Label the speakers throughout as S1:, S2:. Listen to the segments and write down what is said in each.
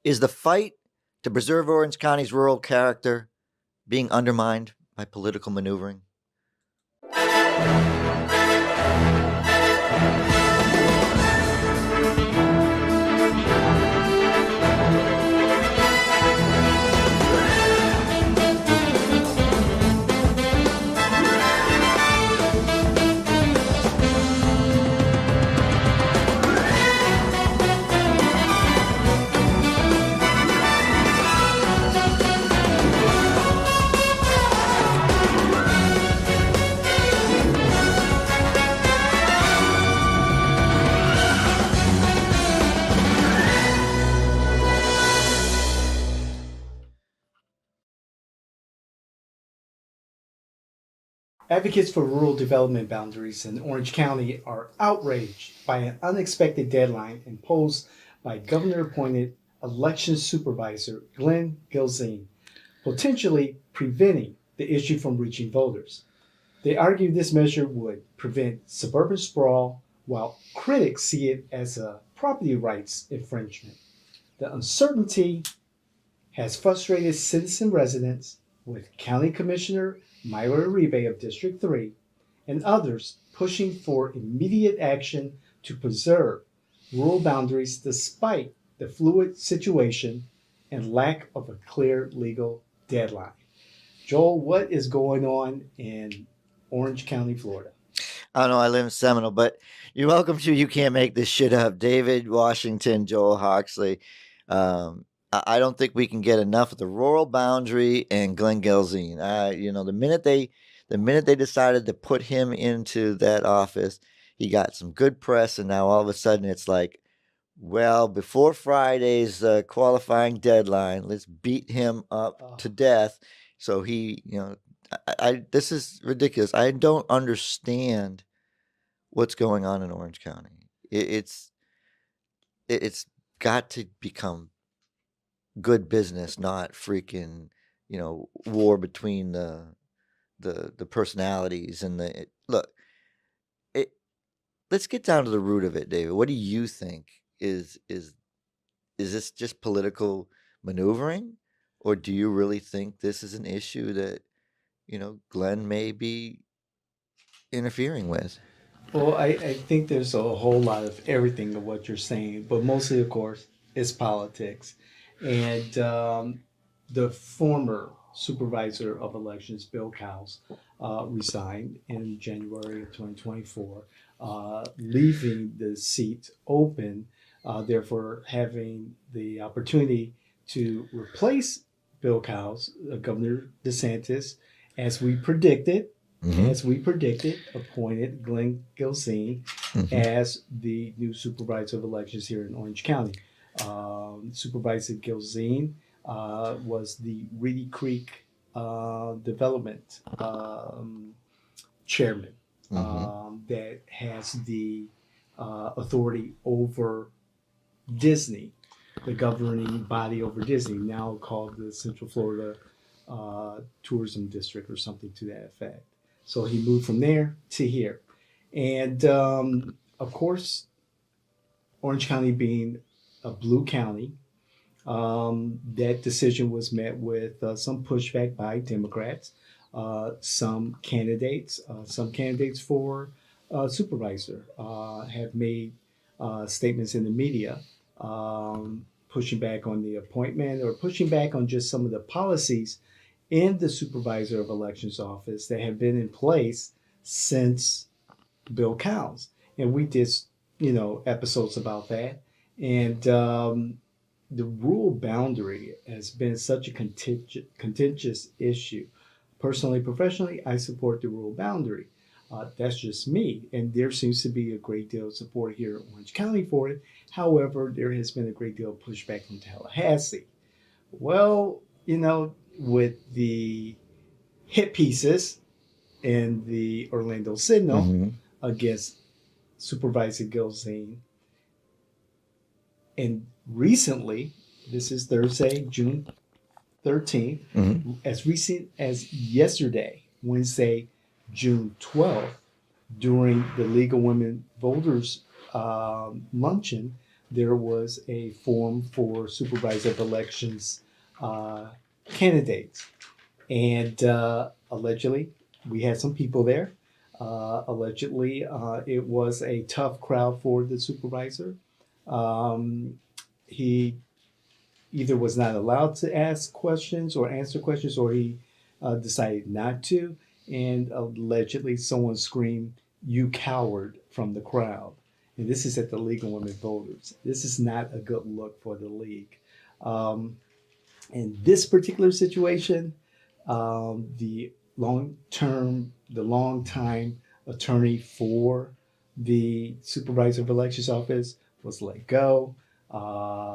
S1: Is the fight to preserve Orange County's rural character being undermined by political maneuvering?
S2: Advocates for rural development boundaries in Orange County are outraged by an unexpected deadline imposed by governor-appointed election supervisor Glenn Gilzean, potentially preventing the issue from reaching voters. They argue this measure would prevent suburban sprawl, while critics see it as a property rights infringement. The uncertainty has frustrated citizen residents, with County Commissioner Mayra Uribe of District 3 and others pushing for immediate action to preserve rural boundaries despite the fluid situation and lack of a clear legal deadline. Joel, what is going on in Orange County, Florida?
S1: I don't know, I live in Seminole, but you're welcome to You Can't Make This Shit Up. David Washington, Joel Hoxley. I don't think we can get enough of the rural boundary and Glenn Gilzean. The minute they decided to put him into that office, he got some good press, and now all of a sudden it's like, well, before Friday's qualifying deadline, let's beat him up to death. So he, this is ridiculous. I don't understand what's going on in Orange County. It's got to become good business, not freaking, war between the personalities and let's get down to the root of it, David. What do you think is this just political maneuvering, or do you really think this is an issue that, Glenn may be interfering with?
S2: Well, I think there's a whole lot of everything of what you're saying, but mostly, of course, is politics. And the former supervisor of elections, Bill Cowles, resigned in January of 2024, leaving the seat open, therefore having the opportunity to replace Bill Cowles, Governor DeSantis, as we predicted, appointed Glenn Gilzean as the new supervisor of elections here in Orange County. Supervisor Gilzean was the Reedy Creek Development chairman that has the authority over Disney, the governing body over Disney, now called the Central Florida Tourism District or something to that effect. So he moved from there to here. And of course, Orange County being a blue county, that decision was met with some pushback by Democrats. Some candidates for supervisor have made statements in the media pushing back on the appointment or pushing back on just some of the policies in the supervisor of elections office that have been in place since Bill Cowles. And we did, episodes about that. And the rural boundary has been such a contentious issue. Personally, professionally, I support the rural boundary. That's just me. And there seems to be a great deal of support here in Orange County for it. However, there has been a great deal of pushback from Tallahassee. Well, with the hit pieces in the Orlando Signal against Supervisor Gilzean, and recently, this is Thursday, June 13th, as recent as yesterday, Wednesday, June 12th, during the League of Women Voters luncheon, there was a form for supervisor of elections candidates. And allegedly, we had some people there. Allegedly, it was a tough crowd for the supervisor. He either was not allowed to ask questions or answer questions, or he decided not to. And allegedly, someone screamed, "You coward," from the crowd. And this is at the League of Women Voters. This is not a good look for the league. Um, in this particular situation, the long time attorney for the supervisor of elections office was let go.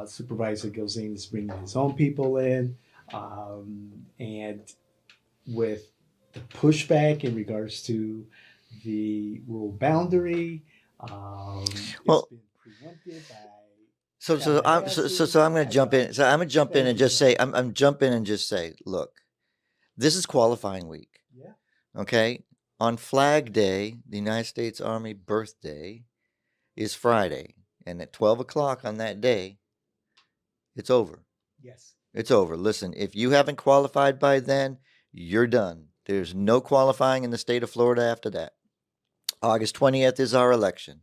S2: Supervisor Gilzean is bringing his own people in, and with the pushback in regards to the rural boundary,
S1: Well,
S2: it's been preempted by
S1: so I'm going to jump in. So I'm going to jump in and just say I'm jump in and just say, look, this is qualifying week.
S2: Yeah.
S1: Okay, on Flag Day, the United States Army birthday is Friday, and at 12 o'clock on that day, it's over.
S2: Yes.
S1: It's over. Listen, if you haven't qualified by then, you're done. There's no qualifying in the state of Florida after that. August 20th is our election,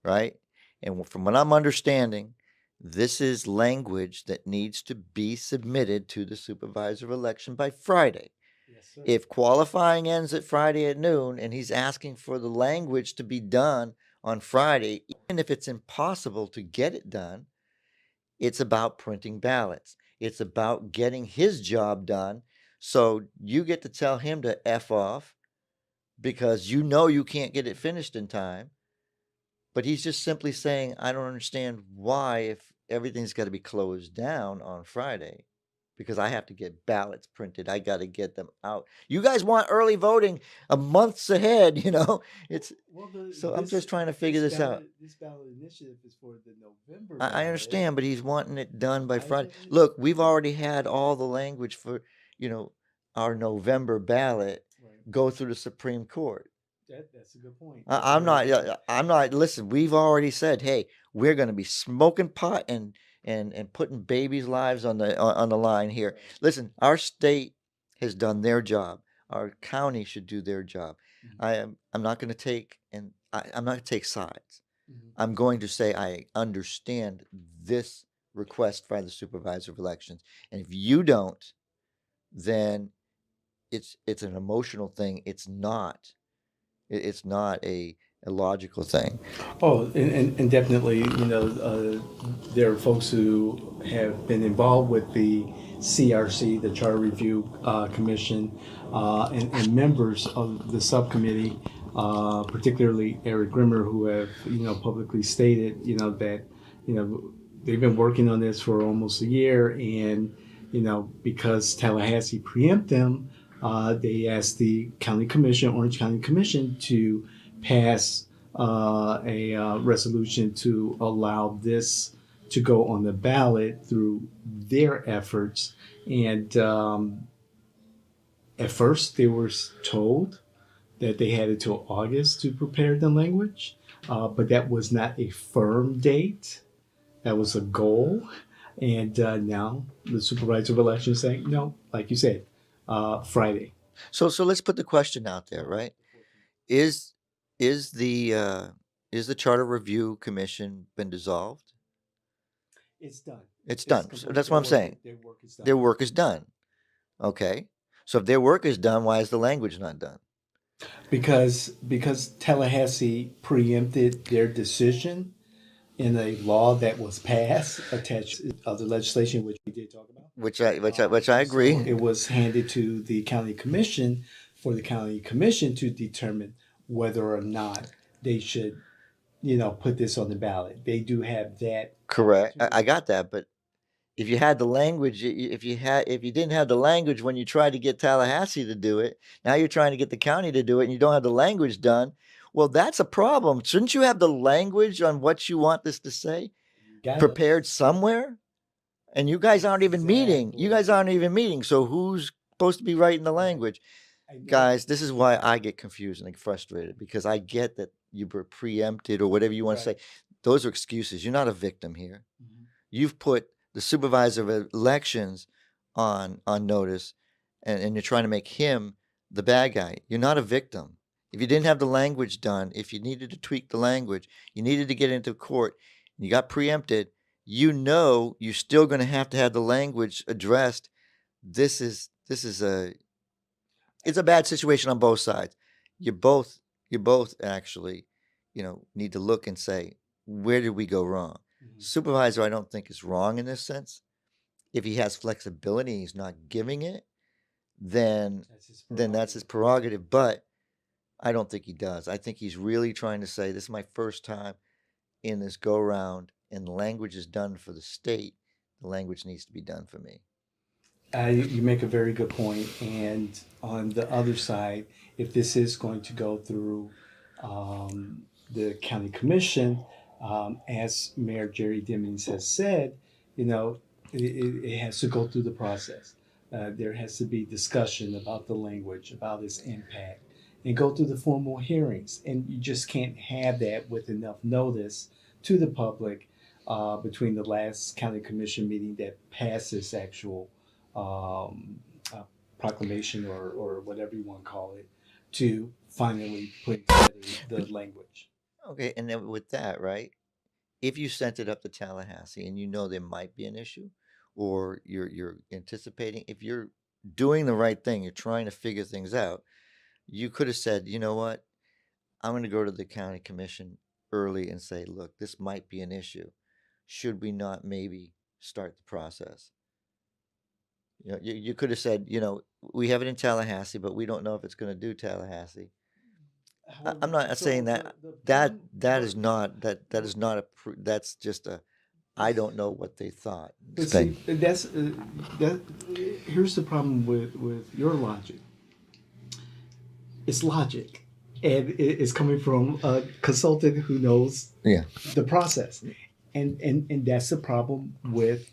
S1: right? And from what I'm understanding, this is language that needs to be submitted to the supervisor of election by Friday.
S2: Yes, sir.
S1: If qualifying ends at Friday at noon and he's asking for the language to be done on Friday, even if it's impossible to get it done, it's about printing ballots. It's about getting his job done. So you get to tell him to F off because you know you can't get it finished in time. But he's just simply saying, I don't understand why, if everything's got to be closed down on Friday, because I have to get ballots printed. I got to get them out. You guys want early voting a months ahead, you know? It's so I'm just trying to figure this out.
S2: This ballot initiative is for the November
S1: I
S2: ballot.
S1: understand, but he's wanting it done by
S2: I
S1: Friday.
S2: get it.
S1: Look, we've already had all the language for, our November ballot
S2: Right.
S1: go through the Supreme Court.
S2: That's a good point.
S1: I'm not, listen, we've already said, hey, we're going to be smoking pot and putting babies' lives on the line here.
S2: Right.
S1: Listen, our state has done their job. Our county should do their job.
S2: Mhm.
S1: I'm not going to take, I'm not going to take sides.
S2: Mhm.
S1: I'm going to say I understand this request by the supervisor of elections. And if you don't, then it's an emotional thing. It's not. It's not a logical thing.
S2: Oh, and definitely, there are folks who have been involved with the CRC, the Charter Review Commission, and members of the subcommittee, particularly Eric Grimmer, who have, publicly stated, that, they've been working on this for almost a year, and, because Tallahassee preempt them, they asked the county commission, Orange County Commission, to pass a resolution to allow this to go on the ballot through their efforts. And at first, they were told that they had until August to prepare the language, but that was not a firm date. That was a goal. And now the supervisor of elections saying, no, like you said, Friday.
S1: So let's put the question out there, right? Is the Charter Review Commission been dissolved?
S2: It's done.
S1: It's done. So that's what I'm saying.
S2: Their work is done.
S1: Their work is done. Okay. So if their work is done, why is the language not done?
S2: Because Tallahassee preempted their decision in a law that was passed attached to other legislation, which we did talk about.
S1: Which I agree.
S2: So it was handed to the county commission for the county commission to determine whether or not they should, put this on the ballot. They do have that.
S1: Correct. I got that, but if you had the language, if you didn't have the language when you tried to get Tallahassee to do it, now you're trying to get the county to do it, and you don't have the language done. Well, that's a problem. Shouldn't you have the language on what you want this to say prepared somewhere? And you guys aren't even meeting. You guys aren't even meeting. So who's supposed to be writing the language? Guys, this is why I get confused and frustrated, because I get that you were preempted or whatever you want to say. those are excuses. You're not a victim here.
S2: Mhm.
S1: You've put the supervisor of elections on notice, and you're trying to make him the bad guy. You're not a victim. If you didn't have the language done, if you needed to tweak the language, you needed to get into court, and you got preempted, you know you're still going to have the language addressed. This is a it's a bad situation on both sides. You both actually, need to look and say, where did we go wrong?
S2: Mhm.
S1: Supervisor, I don't think is wrong in this sense. If he has flexibility, he's not giving it, then
S2: That's his
S1: that's his
S2: prerogative.
S1: prerogative. But I don't think he does. I think he's really trying to say, this is my first time in this go round, and the language is done for the state. The language needs to be done for me.
S2: You make a very good point. And on the other side, if this is going to go through the county commission, as Mayor Jerry Dimmings has said, it has to go through the process. There has to be discussion about the language, about its impact, and go through the formal hearings. And you just can't have that with enough notice to the public between the last county commission meeting that passed this actual um, uh, proclamation or whatever you want to call it to finally put together the language.
S1: Okay, and then with that, right? If you sent it up to Tallahassee and you know there might be an issue, or you're anticipating, if you're doing the right thing, you're trying to figure things out, you could have said, you know what, I'm going to go to the county commission early and say, look, this might be an issue. Should we not maybe start the process? You could have said, we have it in Tallahassee, but we don't know if it's going to do Tallahassee. I'm
S2: However,
S1: not saying
S2: so
S1: that
S2: the
S1: that
S2: problem,
S1: that is not that is not that's just a, I don't know what they thought
S2: but
S1: thing.
S2: see, that. Here's the problem with your logic. It's logic, and it's coming from a consultant who knows
S1: Yeah.
S2: the process, and that's the problem with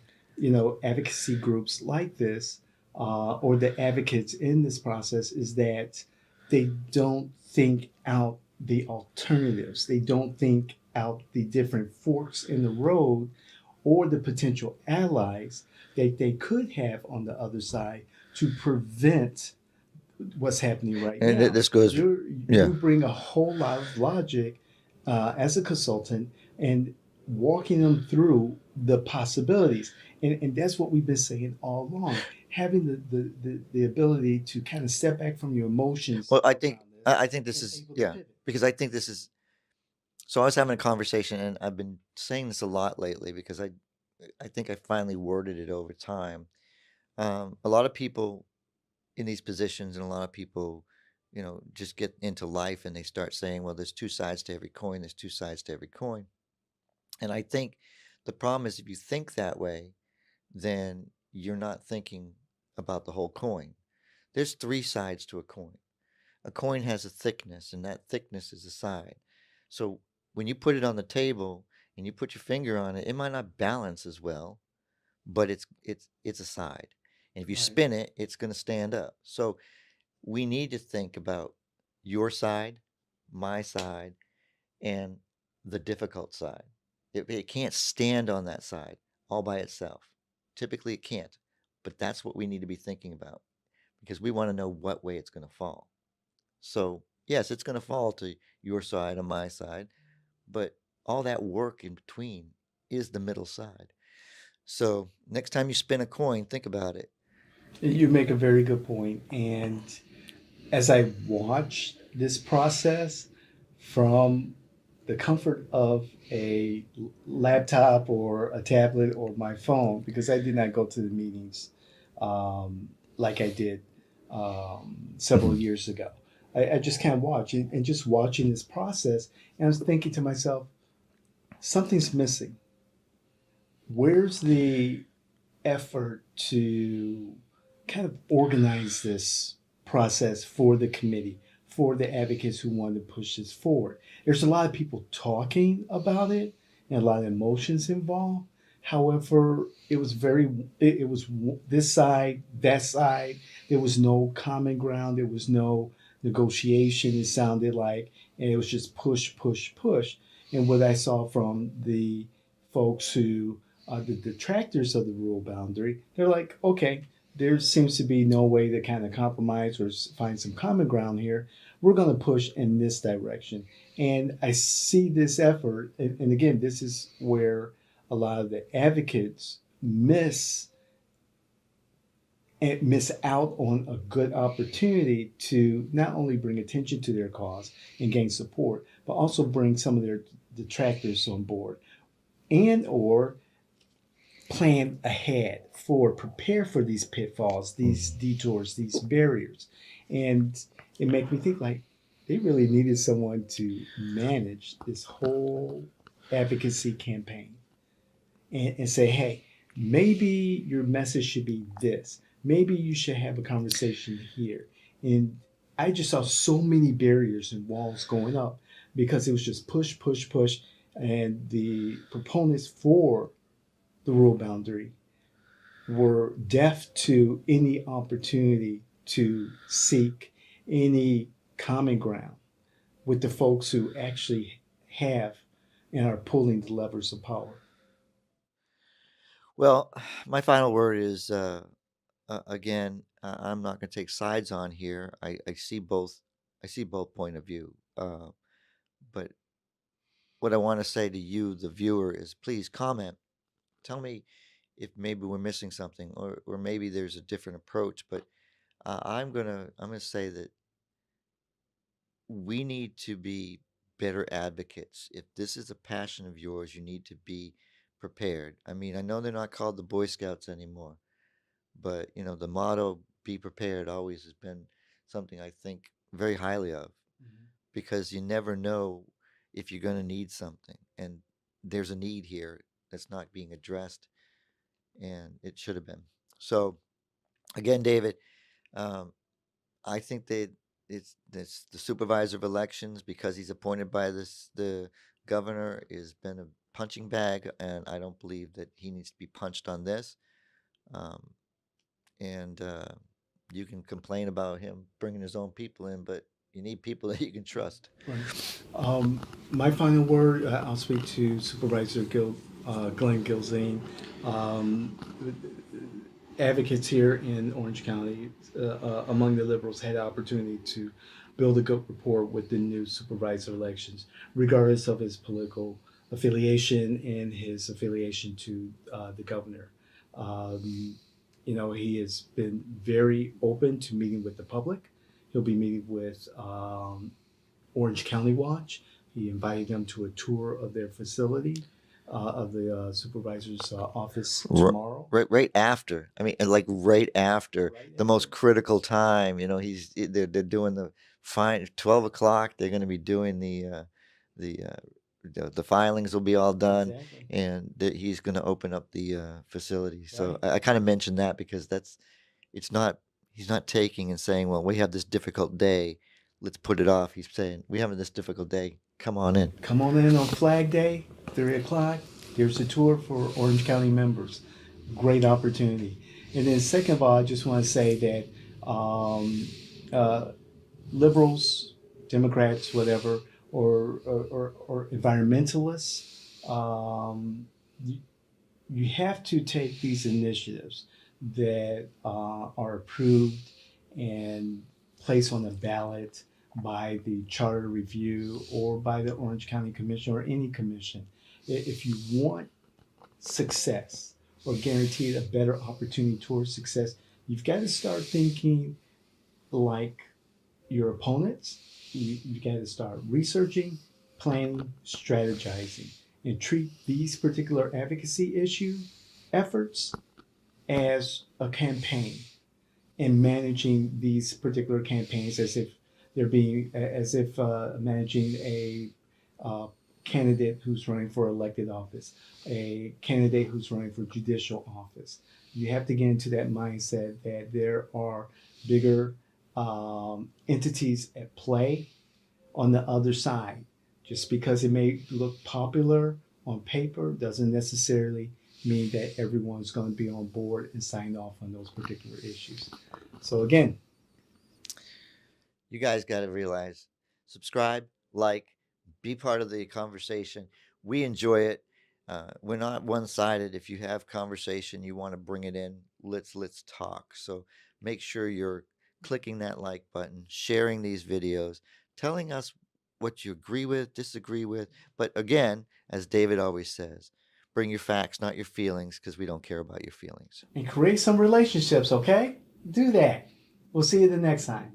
S2: advocacy groups like this, or the advocates in this process, is that they don't think out the alternatives. They don't think out the different forks in the road or the potential allies that they could have on the other side to prevent what's happening right
S1: And
S2: now.
S1: this goes,
S2: You
S1: yeah.
S2: bring a whole lot of logic as a consultant and walking them through the possibilities. And that's what we've been saying all along. Having the ability to kind of step back from your emotions
S1: Well, I
S2: around
S1: think
S2: this
S1: I think this
S2: and
S1: is,
S2: able to
S1: yeah,
S2: pivot.
S1: because I think this is. So I was having a conversation, and I've been saying this a lot lately because I think I finally worded it over time. A lot of people in these positions, and a lot of people, just get into life and they start saying, well, there's two sides to every coin. There's two sides to every coin. And I think the problem is, if you think that way, then you're not thinking about the whole coin. There's three sides to a coin. A coin has a thickness, and that thickness is a side. So when you put it on the table and you put your finger on it, it might not balance as well, but it's a side. And if you
S2: Right.
S1: spin it, it's going to stand up. So we need to think about your side, my side, and the difficult side. It can't stand on that side all by itself. Typically, it can't. But that's what we need to be thinking about, because we want to know what way it's going to fall. So, yes, it's going to fall to your side or my side, but all that work in between is the middle side. So, next time you spin a coin, think about it.
S2: You make a very good point. And as I watch this process from the comfort of a laptop or a tablet or my phone, because I did not go to the meetings like I did several years ago. I just can't watch it, and just watching this process, and I was thinking to myself, something's missing. Where's the effort to kind of organize this process for the committee, for the advocates who want to push this forward? There's a lot of people talking about it and a lot of emotions involved. However, it was this side, that side. There was no common ground. There was no negotiation, it sounded like. And it was just push, push, push. And what I saw from the folks who are the detractors of the rural boundary, they're like, okay, there seems to be no way to kind of compromise or find some common ground here. We're going to push in this direction. And I see this effort, and again, this is where a lot of the advocates miss out on a good opportunity to not only bring attention to their cause and gain support, but also bring some of their detractors on board and or plan ahead for prepare for these pitfalls, these detours, these barriers. And it made me think like they really needed someone to manage this whole advocacy campaign and say, hey, maybe your message should be this. Maybe you should have a conversation here. And I just saw so many barriers and walls going up because it was just push, push, push. And the proponents for the rule boundary were deaf to any opportunity to seek any common ground with the folks who actually have and are pulling the levers of power.
S1: Well, my final word is again, I'm not going to take sides on here. I see both. I see both point of view. But what I want to say to you, the viewer, is please comment. Tell me if maybe we're missing something, or maybe there's a different approach. But I'm gonna say that we need to be better advocates. If this is a passion of yours, you need to be prepared. I mean, I know they're not called the Boy Scouts anymore, but the motto "Be prepared" always has been something I think very highly of, because you never know if you're going to need something, and there's a need here that's not being addressed, and it should have been. So again, David, um, I think that it's the supervisor of elections, because he's appointed by the governor, has been a punching bag, and I don't believe that he needs to be punched on this. Um, and you can complain about him bringing his own people in, but you need people that you can trust.
S2: Right. My final word, I'll speak to Supervisor Glenn Gilzean. Um, Advocates here in Orange County, among the liberals, had the opportunity to build a good rapport with the new supervisor elections, regardless of his political affiliation and his affiliation to the governor. Um, he has been very open to meeting with the public. He'll be meeting with Orange County Watch. He invited them to a tour of their facility, of the supervisor's office tomorrow.
S1: Right after. I mean, like right after
S2: Right
S1: the most critical time. They're doing the fine 12 o'clock. They're going to be doing the the filings will be all done,
S2: Exactly.
S1: and he's going to open up the facility. So
S2: Right.
S1: I kind of mentioned that because it's not he's not taking and saying, well, we have this difficult day, let's put it off. He's saying, we have this difficult day, come on in.
S2: Come on in on Flag Day, 3 o'clock. There's a tour for Orange County members. Great opportunity. And then, second of all, I just want to say that uh, liberals, Democrats, whatever, or environmentalists, you, you have to take these initiatives that are approved and placed on the ballot by the Charter Review or by the Orange County Commission or any commission. If you want success or guaranteed a better opportunity towards success, you've got to start thinking like your opponents. You've got to start researching, planning, strategizing, and treat these particular advocacy efforts as a campaign, and managing these particular campaigns as if managing a candidate who's running for elected office, a candidate who's running for judicial office. You have to get into that mindset that there are bigger entities at play on the other side. Just because it may look popular on paper doesn't necessarily mean that everyone's going to be on board and sign off on those particular issues. So again,
S1: You guys got to realize, subscribe, like, be part of the conversation. We enjoy it. We're not one-sided. If you have conversation, you want to bring it in, let's talk. So make sure you're clicking that like button, sharing these videos, telling us what you agree with, disagree with. But again, as David always says, bring your facts, not your feelings, because we don't care about your feelings.
S2: And create some relationships, okay? Do that. We'll see you the next time.